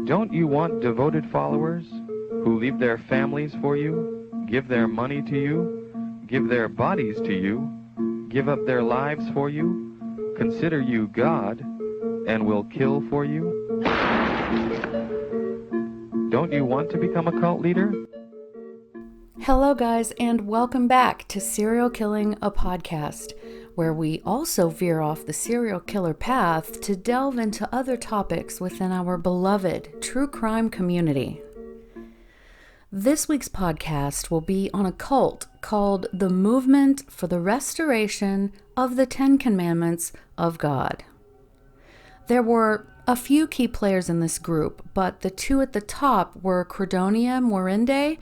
Don't you want devoted followers who leave their families for you, give their money to you, give their bodies to you, give up their lives for you, consider you God, and will kill for you? Don't you want to become a cult leader? Hello guys, and welcome back to Serial Killing, a podcast, where we also veer off the serial killer path to delve into other topics within our beloved true crime community. This week's podcast will be on a cult called the Movement for the Restoration of the Ten Commandments of God. There were a few key players in this group, but the two at the top were Credonia Mwerinde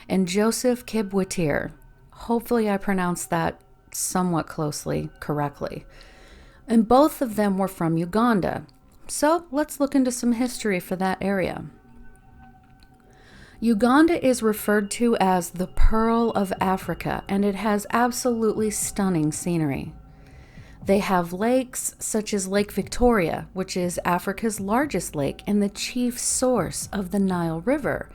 and Joseph Kibwetere. Hopefully I pronounced that somewhat correctly. And both of them were from Uganda. So let's look into some history for that area. Uganda is referred to as the Pearl of Africa, and it has absolutely stunning scenery. They have lakes such as Lake Victoria, which is Africa's largest lake and the chief source of the Nile River,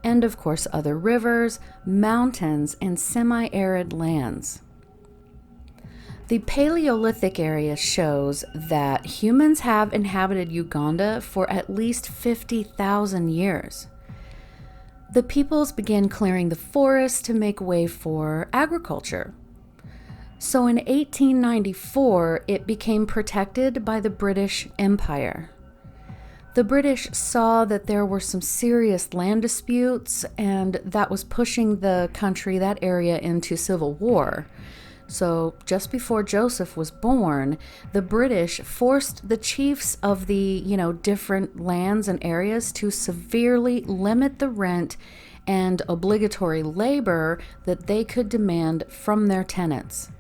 and of course other rivers, mountains, and semi-arid lands. The Paleolithic area shows that humans have inhabited Uganda for at least 50,000 years. The peoples began clearing the forests to make way for agriculture. So in 1894, it became protected by the British Empire. The British saw that there were some serious land disputes, and that was pushing the country, that area, into civil war. So just before Joseph was born, the British forced the chiefs of the, different lands and areas to severely limit the rent and obligatory labor that they could demand from their tenants.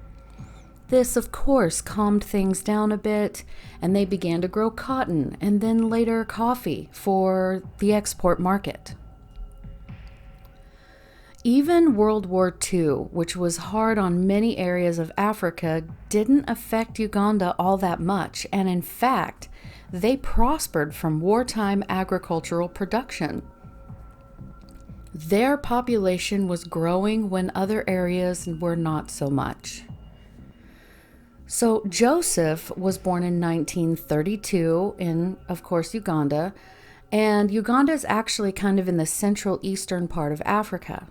This, of course, calmed things down a bit, and they began to grow cotton and then later coffee for the export market. Even World War II, which was hard on many areas of Africa, didn't affect Uganda all that much, and in fact, they prospered from wartime agricultural production. Their population was growing when other areas were not so much. So Joseph was born in 1932 in, of course, Uganda, and Uganda is actually kind of in the central eastern part of Africa.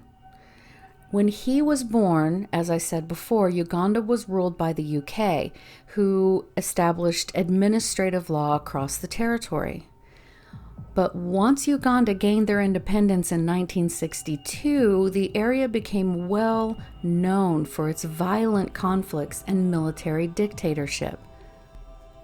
When he was born, as I said before, Uganda was ruled by the UK, who established administrative law across the territory. But once Uganda gained their independence in 1962, the area became well known for its violent conflicts and military dictatorship.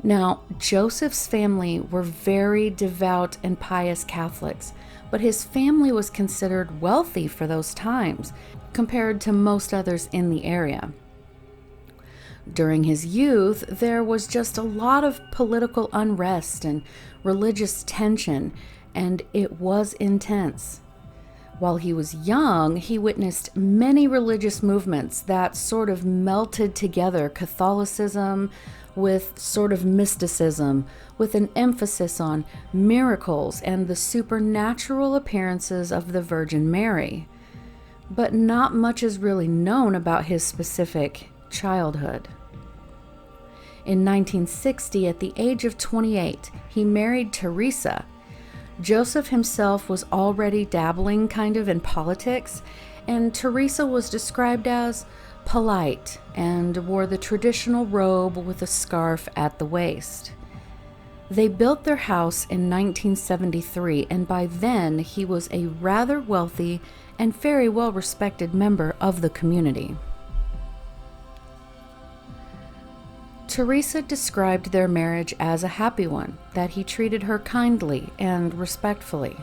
Now, Joseph's family were very devout and pious Catholics, but his family was considered wealthy for those times, compared to most others in the area. During his youth, there was just a lot of political unrest and religious tension, and it was intense. While he was young, he witnessed many religious movements that sort of melted together Catholicism with sort of mysticism, with an emphasis on miracles and the supernatural appearances of the Virgin Mary. But not much is really known about his specific childhood. In 1960, at the age of 28, he married Teresa. Joseph himself was already dabbling kind of in politics, and Teresa was described as polite and wore the traditional robe with a scarf at the waist. They built their house in 1973, and by then he was a rather wealthy and very well-respected member of the community. Teresa described their marriage as a happy one, that he treated her kindly and respectfully.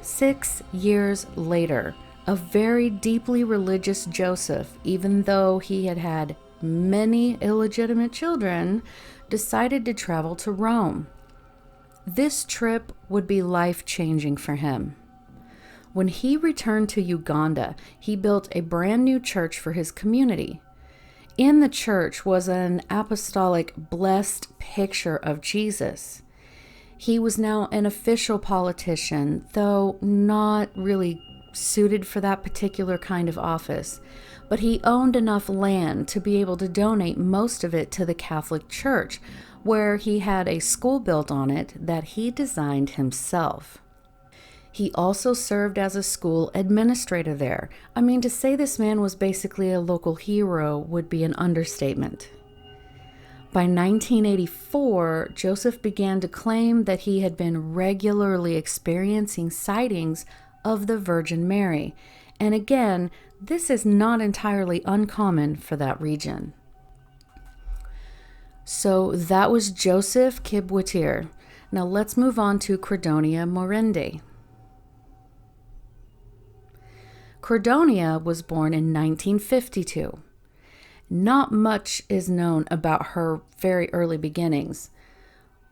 6 years later, a very deeply religious Joseph, even though he had had many illegitimate children, decided to travel to Rome. This trip would be life-changing for him. When he returned to Uganda, he built a brand new church for his community. in the church was an apostolic blessed picture of Jesus. He was now an official politician, though not really suited for that particular kind of office. But he owned enough land to be able to donate most of it to the Catholic Church, where he had a school built on it that he designed himself. He also served as a school administrator there. I mean, to say this man was basically a local hero would be an understatement. By 1984, Joseph began to claim that he had been regularly experiencing sightings of the Virgin Mary. And again, this is not entirely uncommon for that region. So that was Joseph Kibwetere. Now let's move on to Credonia Mwerinde. Credonia was born in 1952. Not much is known about her very early beginnings.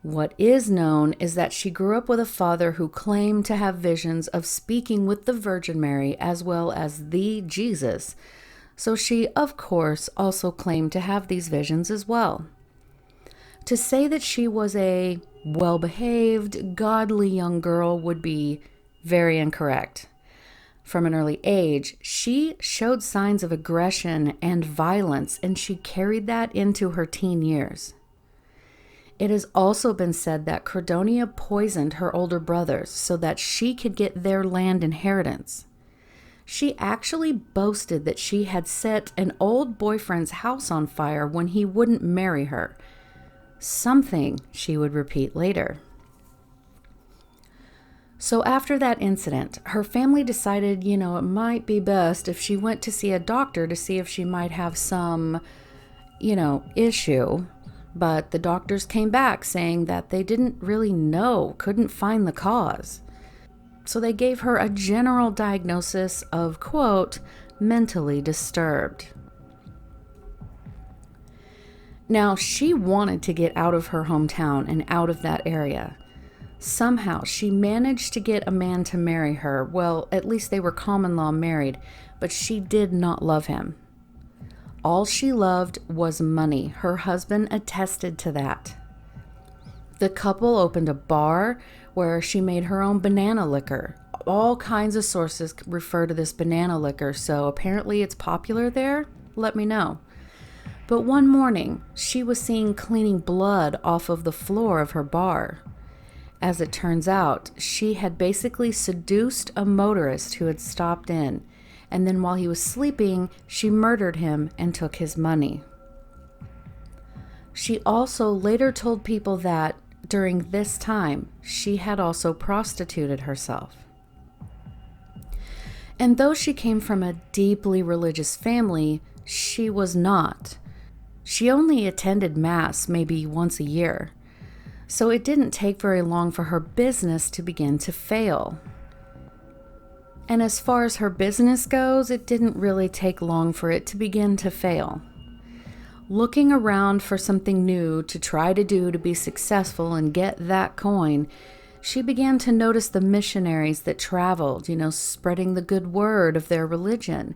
What is known is that she grew up with a father who claimed to have visions of speaking with the Virgin Mary as well as the Jesus. So she, of course, also claimed to have these visions as well. To say that she was a well-behaved, godly young girl would be very incorrect. From an early age, she showed signs of aggression and violence, and she carried that into her teen years. It has also been said that Credonia poisoned her older brothers so that she could get their land inheritance. She actually boasted that she had set an old boyfriend's house on fire when he wouldn't marry her, something she would repeat later. So after that incident, her family decided, it might be best if she went to see a doctor to see if she might have some, issue. But the doctors came back saying that they didn't really know, couldn't find the cause. So they gave her a general diagnosis of, quote, mentally disturbed. Now, she wanted to get out of her hometown and out of that area. Somehow, she managed to get a man to marry her. Well, at least they were common law married, but she did not love him. All she loved was money. Her husband attested to that. The couple opened a bar where she made her own banana liquor. All kinds of sources refer to this banana liquor, so apparently it's popular there. Let me know. But one morning, she was seen cleaning blood off of the floor of her bar. As it turns out, she had basically seduced a motorist who had stopped in, and then while he was sleeping, she murdered him and took his money. She also later told people that during this time, she had also prostituted herself. And though she came from a deeply religious family, she was not. She only attended Mass maybe once a year. So it didn't take very long for her business to begin to fail. And as far as her business goes, it didn't really take long for it to begin to fail. Looking around for something new to try to do to be successful and get that coin, she began to notice the missionaries that traveled, spreading the good word of their religion.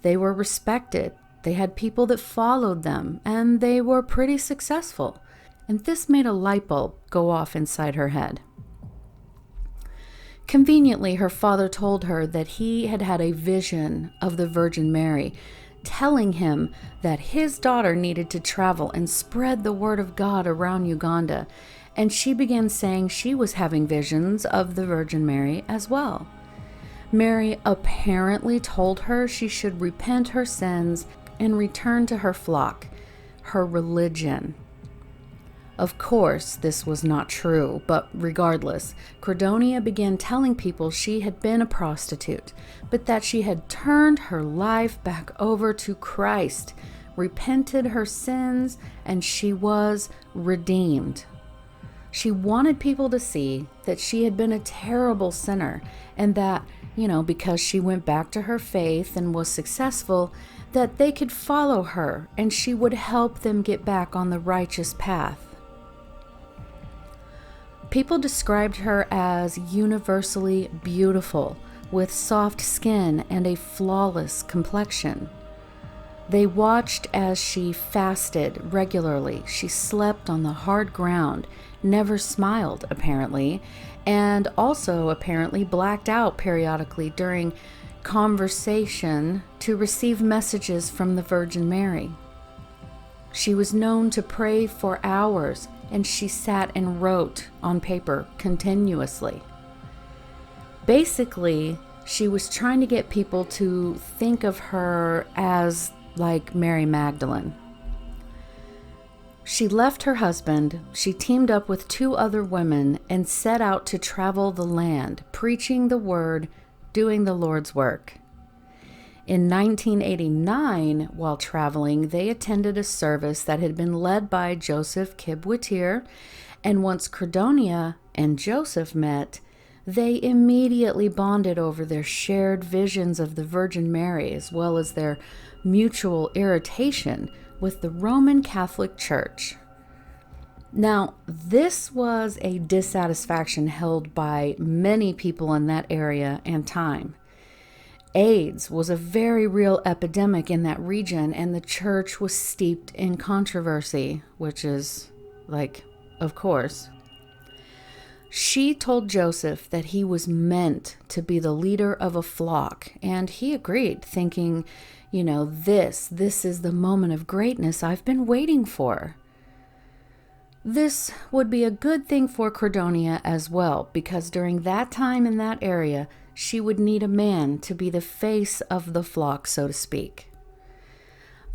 They were respected. They had people that followed them, and they were pretty successful. And this made a light bulb go off inside her head. Conveniently, her father told her that he had had a vision of the Virgin Mary, telling him that his daughter needed to travel and spread the word of God around Uganda, and she began saying she was having visions of the Virgin Mary as well. Mary apparently told her she should repent her sins and return to her flock, her religion. Of course, this was not true, but regardless, Credonia began telling people she had been a prostitute, but that she had turned her life back over to Christ, repented her sins, and she was redeemed. She wanted people to see that she had been a terrible sinner, and that, because she went back to her faith and was successful, that they could follow her and she would help them get back on the righteous path. People described her as universally beautiful, with soft skin and a flawless complexion. They watched as she fasted regularly. She slept on the hard ground, never smiled, apparently, and also apparently blacked out periodically during conversation to receive messages from the Virgin Mary. She was known to pray for hours, and she sat and wrote on paper continuously. Basically, she was trying to get people to think of her as like Mary Magdalene. She left her husband, she teamed up with 2 other women, and set out to travel the land, preaching the word, doing the Lord's work. In 1989, while traveling, they attended a service that had been led by Joseph Kibwetere, and once Credonia and Joseph met, they immediately bonded over their shared visions of the Virgin Mary, as well as their mutual irritation with the Roman Catholic Church. Now, this was a dissatisfaction held by many people in that area and time. AIDS was a very real epidemic in that region, and the church was steeped in controversy, which is, like, of course. She told Joseph that he was meant to be the leader of a flock, and he agreed, thinking, this is the moment of greatness I've been waiting for. This would be a good thing for Credonia as well, because during that time in that area, she would need a man to be the face of the flock, so to speak.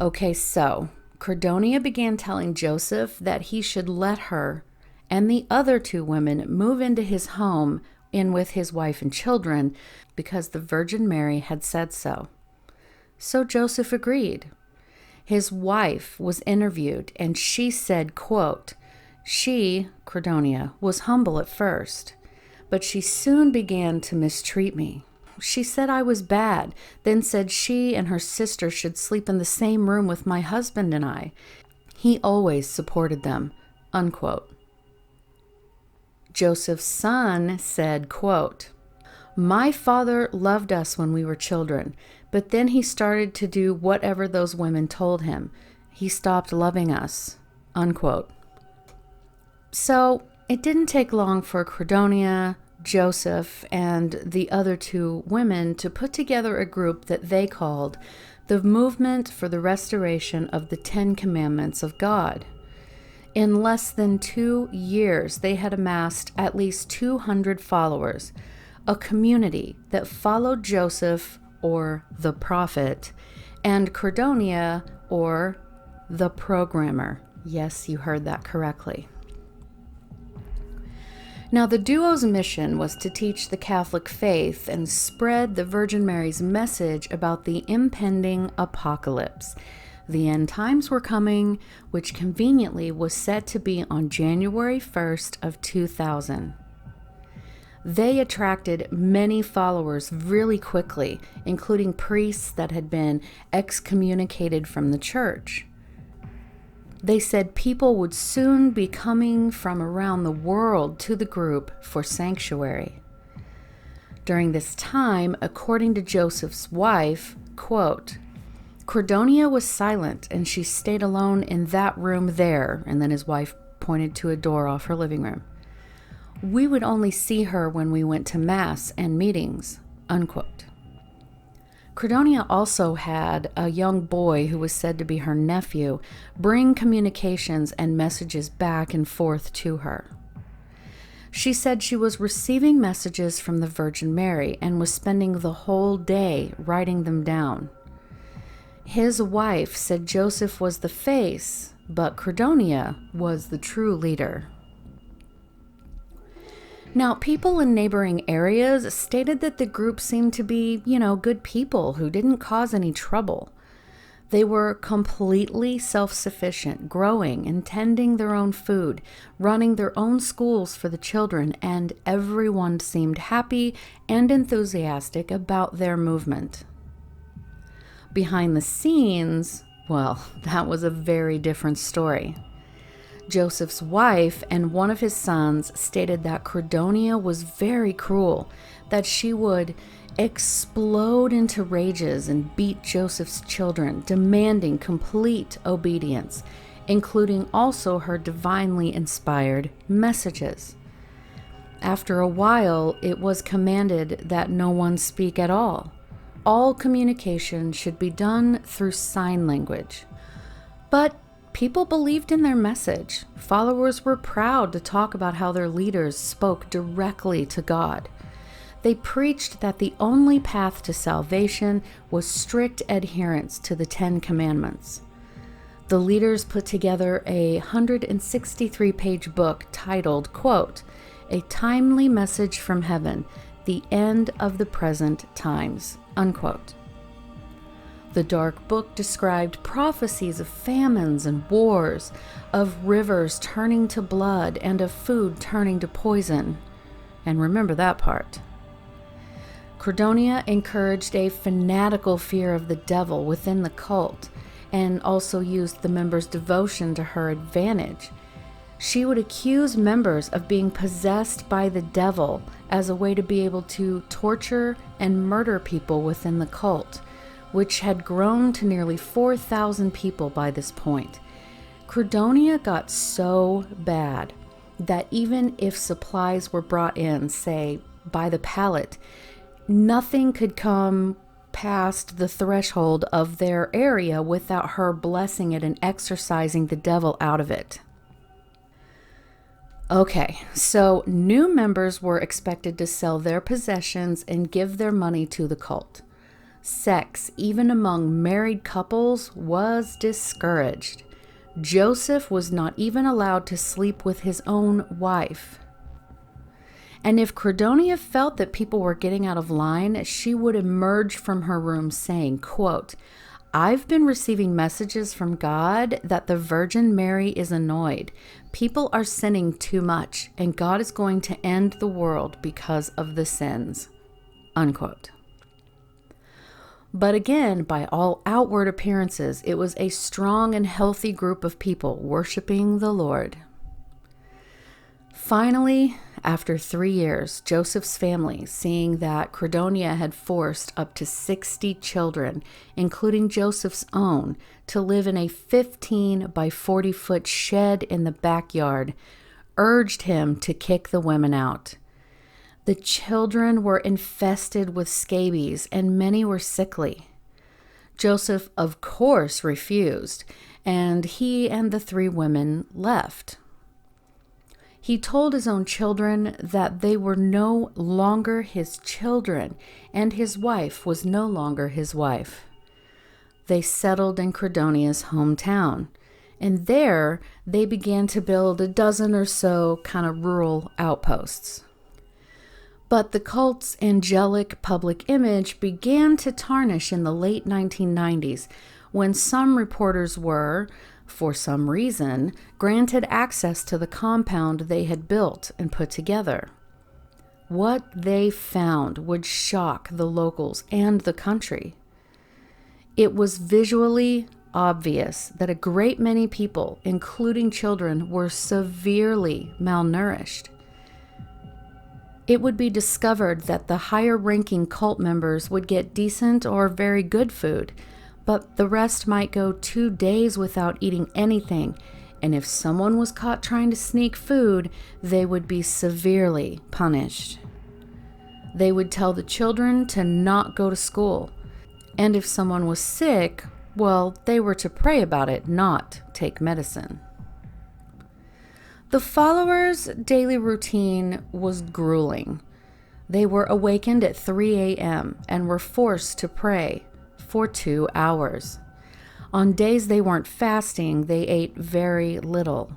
Okay, so Credonia began telling Joseph that he should let her and the other 2 women move into his home in with his wife and children because the Virgin Mary had said so. So Joseph agreed. His wife was interviewed, and she said, quote, "She, Credonia, was humble at first, but she soon began to mistreat me. She said I was bad, then said she and her sister should sleep in the same room with my husband and I. He always supported them," unquote. Joseph's son said, quote, "My father loved us when we were children, but then he started to do whatever those women told him. He stopped loving us," unquote. So it didn't take long for Credonia, Joseph, and the other 2 women to put together a group that they called the Movement for the Restoration of the 10 Commandments of God. In less than 2 years, they had amassed at least 200 followers, a community that followed Joseph, or the prophet, and Credonia, or the programmer. Yes, you heard that correctly. Now, the duo's mission was to teach the Catholic faith and spread the Virgin Mary's message about the impending apocalypse. The end times were coming, which conveniently was set to be on January 1st of 2000. They attracted many followers really quickly, including priests that had been excommunicated from the church. They said people would soon be coming from around the world to the group for sanctuary. During this time, according to Joseph's wife, quote, "Credonia was silent and she stayed alone in that room there," and then his wife pointed to a door off her living room. "We would only see her when we went to Mass and meetings," unquote. Credonia also had a young boy who was said to be her nephew bring communications and messages back and forth to her. She said she was receiving messages from the Virgin Mary and was spending the whole day writing them down. His wife said Joseph was the face, but Credonia was the true leader. Now, people in neighboring areas stated that the group seemed to be, good people who didn't cause any trouble. They were completely self-sufficient, growing and tending their own food, running their own schools for the children, and everyone seemed happy and enthusiastic about their movement. Behind the scenes, well, that was a very different story. Joseph's wife and one of his sons stated that Credonia was very cruel, that she would explode into rages and beat Joseph's children, demanding complete obedience, including also her divinely inspired messages. After a while, it was commanded that no one speak at all. All communication should be done through sign language. But people believed in their message. Followers were proud to talk about how their leaders spoke directly to God. They preached that the only path to salvation was strict adherence to the 10 Commandments. The leaders put together a 163-page book titled, quote, "A Timely Message from Heaven, the End of the Present Times," unquote. The dark book described prophecies of famines and wars, of rivers turning to blood, and of food turning to poison. And remember that part. Credonia encouraged a fanatical fear of the devil within the cult, and also used the members' devotion to her advantage. She would accuse members of being possessed by the devil as a way to be able to torture and murder people within the cult, which had grown to nearly 4,000 people by this point. Credonia got so bad that even if supplies were brought in, say, by the pallet, nothing could come past the threshold of their area without her blessing it and exorcising the devil out of it. Okay, so new members were expected to sell their possessions and give their money to the cult. Sex, even among married couples, was discouraged. Joseph was not even allowed to sleep with his own wife. And if Credonia felt that people were getting out of line, she would emerge from her room saying, quote, "I've been receiving messages from God that the Virgin Mary is annoyed. People are sinning too much, and God is going to end the world because of the sins," unquote. But again, by all outward appearances, it was a strong and healthy group of people worshiping the Lord. Finally, after 3 years, Joseph's family, seeing that Credonia had forced up to 60 children, including Joseph's own, to live in a 15 by 40-foot shed in the backyard, urged him to kick the women out. The children were infested with scabies, and many were sickly. Joseph, of course, refused, and he and the 3 women left. He told his own children that they were no longer his children, and his wife was no longer his wife. They settled in Credonia's hometown, and there they began to build a dozen or so kind of rural outposts. But the cult's angelic public image began to tarnish in the late 1990s when some reporters were, for some reason, granted access to the compound they had built and put together. What they found would shock the locals and the country. It was visually obvious that a great many people, including children, were severely malnourished. It would be discovered that the higher-ranking cult members would get decent or very good food, but the rest might go 2 days without eating anything, and if someone was caught trying to sneak food, they would be severely punished. They would tell the children to not go to school, and if someone was sick, well, they were to pray about it, not take medicine. The followers' daily routine was grueling. They were awakened at 3 a.m. and were forced to pray for 2 hours. On days they weren't fasting, they ate very little.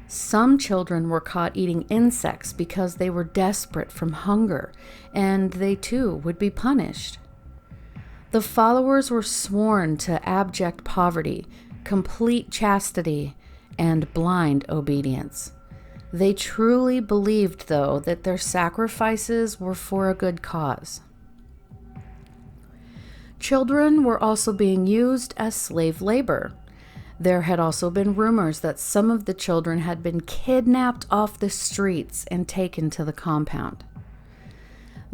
Some children were caught eating insects because they were desperate from hunger, and they too would be punished. The followers were sworn to abject poverty, complete chastity, and blind obedience. They truly believed, though, that their sacrifices were for a good cause. Children were also being used as slave labor. There had also been rumors that some of the children had been kidnapped off the streets and taken to the compound.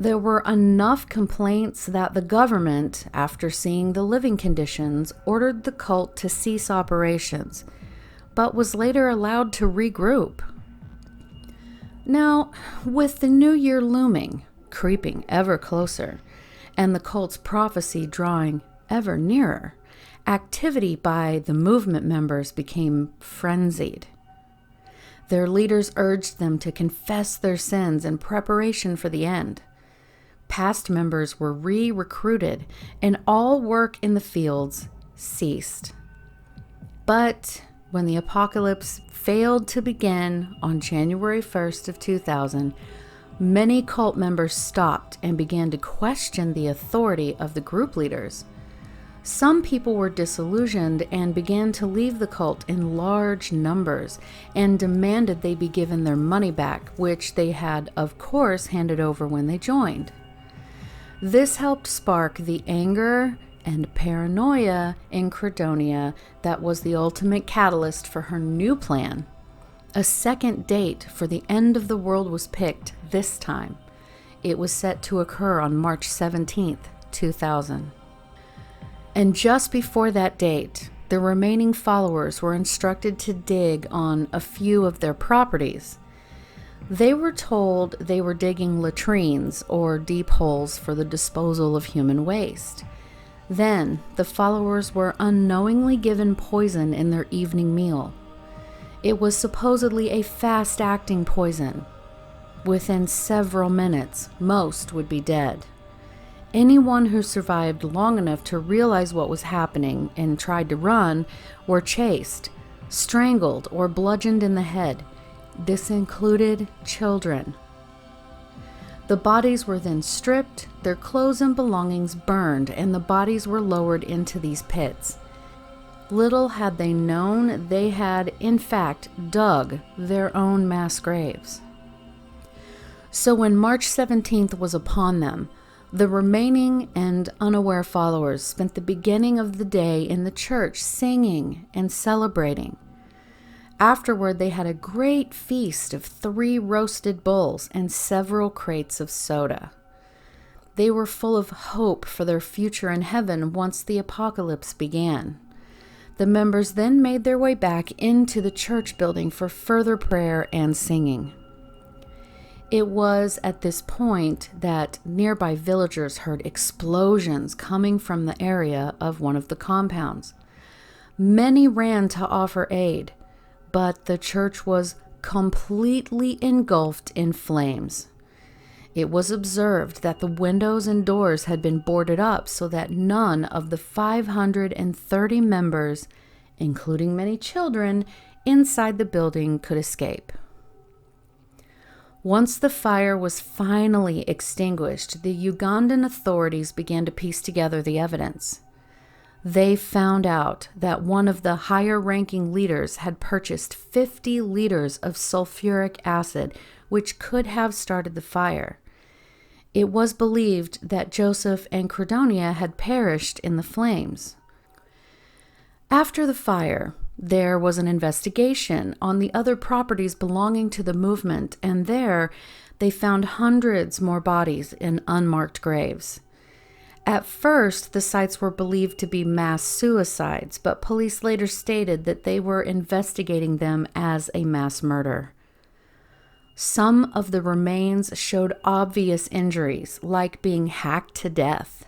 There were enough complaints that the government, after seeing the living conditions, ordered the cult to cease operations, but was later allowed to regroup. Now, with the new year looming, creeping ever closer, and the cult's prophecy drawing ever nearer, activity by the movement members became frenzied. Their leaders urged them to confess their sins in preparation for the end. Past members were re-recruited, and all work in the fields ceased. But when the apocalypse failed to begin on January 1st of 2000, many cult members stopped and began to question the authority of the group leaders. Some people were disillusioned and began to leave the cult in large numbers and demanded they be given their money back, which they had, of course, handed over when they joined. This helped spark the anger and paranoia in Credonia that was the ultimate catalyst for her new plan. A second date for the end of the world was picked this time. It was set to occur on March 17th, 2000. And just before that date, the remaining followers were instructed to dig on a few of their properties. They were told they were digging latrines, or deep holes for the disposal of human waste. Then, the followers were unknowingly given poison in their evening meal. It was supposedly a fast-acting poison. Within several minutes, most would be dead. Anyone who survived long enough to realize what was happening and tried to run were chased, strangled, or bludgeoned in the head. This included children. The bodies were then stripped, their clothes and belongings burned, and the bodies were lowered into these pits. Little had they known they had, in fact, dug their own mass graves. So when March 17th was upon them, the remaining and unaware followers spent the beginning of the day in the church singing and celebrating. Afterward, they had a great feast of 3 roasted bulls and several crates of soda. They were full of hope for their future in heaven once the apocalypse began. The members then made their way back into the church building for further prayer and singing. It was at this point that nearby villagers heard explosions coming from the area of one of the compounds. Many ran to offer aid, but the church was completely engulfed in flames. It was observed that the windows and doors had been boarded up so that none of the 530 members, including many children, inside the building could escape. Once the fire was finally extinguished, the Ugandan authorities began to piece together the evidence. They found out that one of the higher-ranking leaders had purchased 50 liters of sulfuric acid, which could have started the fire. It was believed that Joseph and Credonia had perished in the flames. After the fire, there was an investigation on the other properties belonging to the movement, and there they found hundreds more bodies in unmarked graves. At first, the sites were believed to be mass suicides, but police later stated that they were investigating them as a mass murder. Some of the remains showed obvious injuries, like being hacked to death.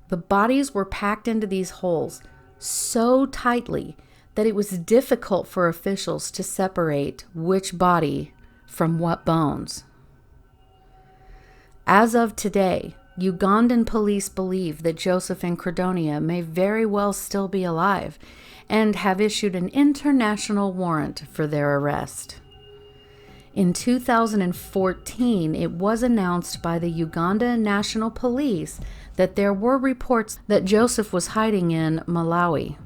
The bodies were packed into these holes so tightly that it was difficult for officials to separate which body from what bones. As of today, Ugandan police believe that Joseph and Credonia may very well still be alive and have issued an international warrant for their arrest. In 2014, it was announced by the Uganda National Police that there were reports that Joseph was hiding in Malawi.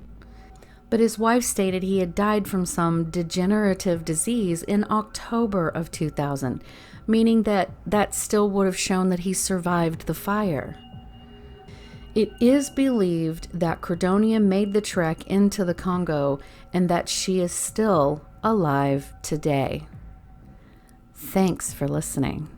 But his wife stated he had died from some degenerative disease in October of 2000, meaning that still would have shown that he survived the fire. It is believed that Credonia made the trek into the Congo and that she is still alive today. Thanks for listening.